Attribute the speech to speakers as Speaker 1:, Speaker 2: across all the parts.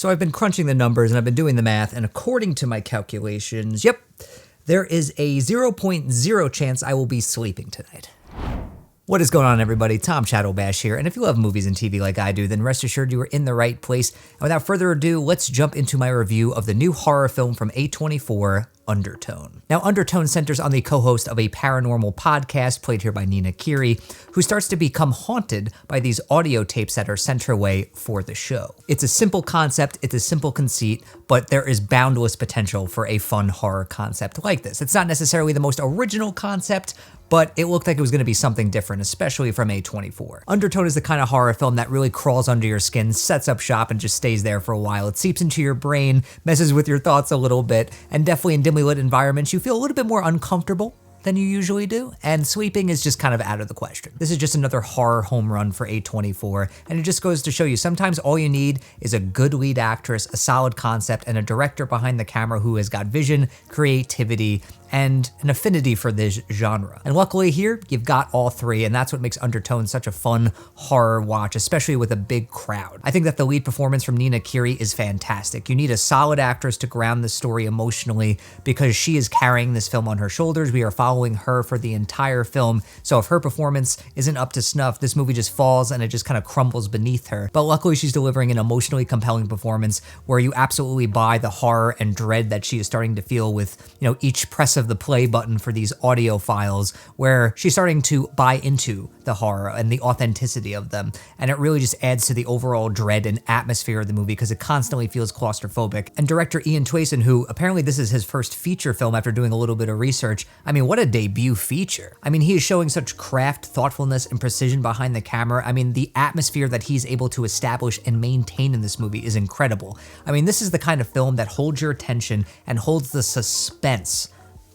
Speaker 1: So I've been crunching the numbers and I've been doing the math, and according to my calculations, yep, there is a 0.0 chance I will be sleeping tonight. What is going on, everybody? Tom Shadowbash here, and if you love movies and TV like I do, then rest assured you are in the right place. And without further ado, let's jump into my review of the new horror film from A24, Undertone. Now, Undertone centers on the co-host of a paranormal podcast, played here by Nina Kiri, who starts to become haunted by these audio tapes that are sent her way for the show. It's a simple concept, it's a simple conceit, but there is boundless potential for a fun horror concept like this. It's not necessarily the most original concept, but it looked like it was going to be something different, especially from A24. Undertone is the kind of horror film that really crawls under your skin, sets up shop, and just stays there for a while. It seeps into your brain, messes with your thoughts a little bit, and definitely in dimly lit environments, you feel a little bit more uncomfortable than you usually do, and sleeping is just kind of out of the question. This is just another horror home run for A24, and it just goes to show you sometimes all you need is a good lead actress, a solid concept, and a director behind the camera who has got vision, creativity, and an affinity for this genre. And luckily here, you've got all three, and that's what makes Undertone such a fun horror watch, especially with a big crowd. I think that the lead performance from Nina Kiri is fantastic. You need a solid actress to ground the story emotionally because she is carrying this film on her shoulders. We are following her for the entire film, so if her performance isn't up to snuff, this movie just falls and it just kind of crumbles beneath her. But luckily she's delivering an emotionally compelling performance where you absolutely buy the horror and dread that she is starting to feel with, you know, each press of the play button for these audio files, where she's starting to buy into the horror and the authenticity of them. And it really just adds to the overall dread and atmosphere of the movie because it constantly feels claustrophobic. And director Ian Twayson, who apparently this is his first feature film after doing a little bit of research, I mean, what a debut feature. I mean, he is showing such craft, thoughtfulness, and precision behind the camera. I mean, the atmosphere that he's able to establish and maintain in this movie is incredible. I mean, this is the kind of film that holds your attention and holds the suspense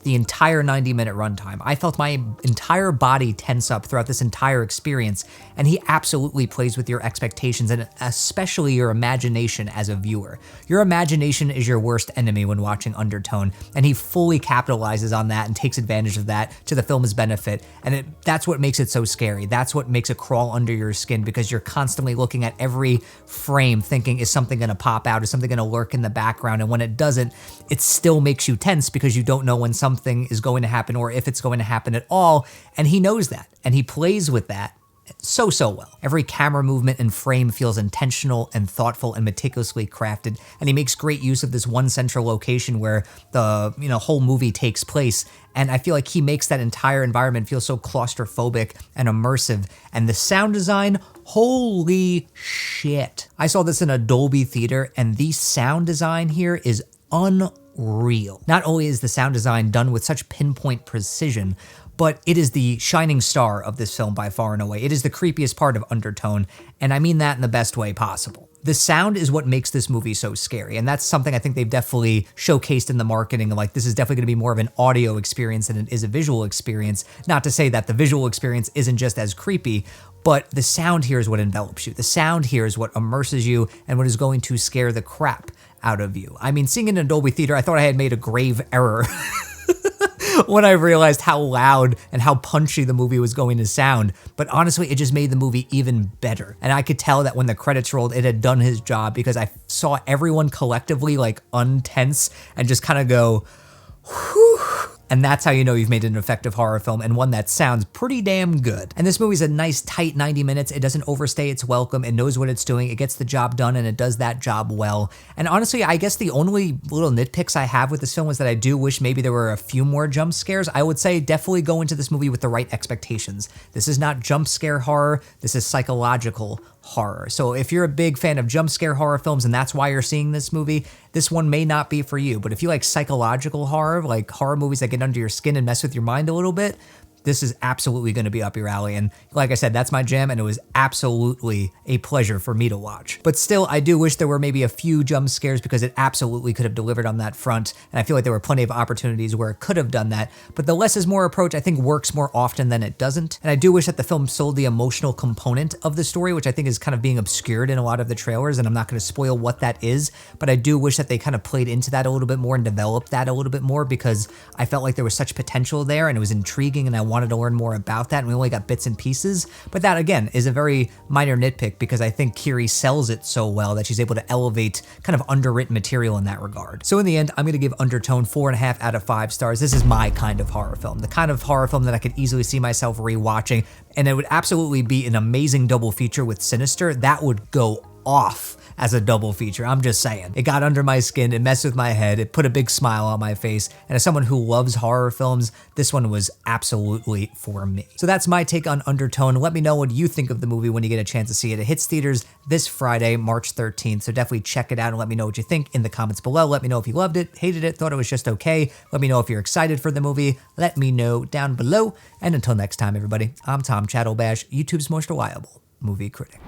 Speaker 1: the entire 90-minute runtime. I felt my entire body tense up throughout this entire experience, and he absolutely plays with your expectations and especially your imagination as a viewer. Your imagination is your worst enemy when watching Undertone, and he fully capitalizes on that and takes advantage of that to the film's benefit, and that's what makes it so scary. That's what makes it crawl under your skin because you're constantly looking at every frame thinking, is something gonna pop out? Is something gonna lurk in the background? And when it doesn't, it still makes you tense because you don't know when something is going to happen or if it's going to happen at all, and he knows that, and he plays with that so well. Every camera movement and frame feels intentional and thoughtful and meticulously crafted, and he makes great use of this one central location where the whole movie takes place, and I feel like he makes that entire environment feel so claustrophobic and immersive. And the sound design, holy shit. I saw this in a Dolby theater, and the sound design here is unreal. Not only is the sound design done with such pinpoint precision, but it is the shining star of this film by far and away. It is the creepiest part of Undertone, and I mean that in the best way possible. The sound is what makes this movie so scary, and that's something I think they've definitely showcased in the marketing. Like, this is definitely going to be more of an audio experience than it is a visual experience. Not to say that the visual experience isn't just as creepy, but the sound here is what envelops you. The sound here is what immerses you and what is going to scare the crap out of you. I mean, seeing it in a Dolby theater, I thought I had made a grave error when I realized how loud and how punchy the movie was going to sound. But honestly, it just made the movie even better. And I could tell that when the credits rolled, it had done his job because I saw everyone collectively like untense and just kind of go, whew. And that's how you know you've made an effective horror film, and one that sounds pretty damn good. And this movie's a nice tight 90 minutes. It doesn't overstay its welcome. It knows what it's doing. It gets the job done, and it does that job well. And honestly, I guess the only little nitpicks I have with this film is that I do wish maybe there were a few more jump scares. I would say definitely go into this movie with the right expectations. This is not jump scare horror. This is psychological horror. So if you're a big fan of jump scare horror films and that's why you're seeing this movie, this one may not be for you. But if you like psychological horror, like horror movies that get under your skin and mess with your mind a little bit, this is absolutely going to be up your alley. And like I said, that's my jam, and it was absolutely a pleasure for me to watch. But still, I do wish there were maybe a few jump scares because it absolutely could have delivered on that front. And I feel like there were plenty of opportunities where it could have done that. But the less is more approach, I think, works more often than it doesn't. And I do wish that the film sold the emotional component of the story, which I think is kind of being obscured in a lot of the trailers. And I'm not going to spoil what that is, but I do wish that they kind of played into that a little bit more and developed that a little bit more, because I felt like there was such potential there and it was intriguing and I wanted to learn more about that, and we only got bits and pieces. But that, again, is a very minor nitpick because I think Kiri sells it so well that she's able to elevate kind of underwritten material in that regard. So in the end, I'm going to give Undertone 4.5 out of 5 stars. This is my kind of horror film, the kind of horror film that I could easily see myself rewatching, and it would absolutely be an amazing double feature with Sinister. That would go off as a double feature. I'm just saying. It got under my skin, it messed with my head, it put a big smile on my face, and as someone who loves horror films, this one was absolutely for me. So that's my take on Undertone. Let me know what you think of the movie when you get a chance to see it. It hits theaters this Friday, March 13th, so definitely check it out and let me know what you think in the comments below. Let me know if you loved it, hated it, thought it was just okay. Let me know if you're excited for the movie. Let me know down below. And until next time, everybody, I'm Tom Chattelbash, YouTube's most reliable movie critic.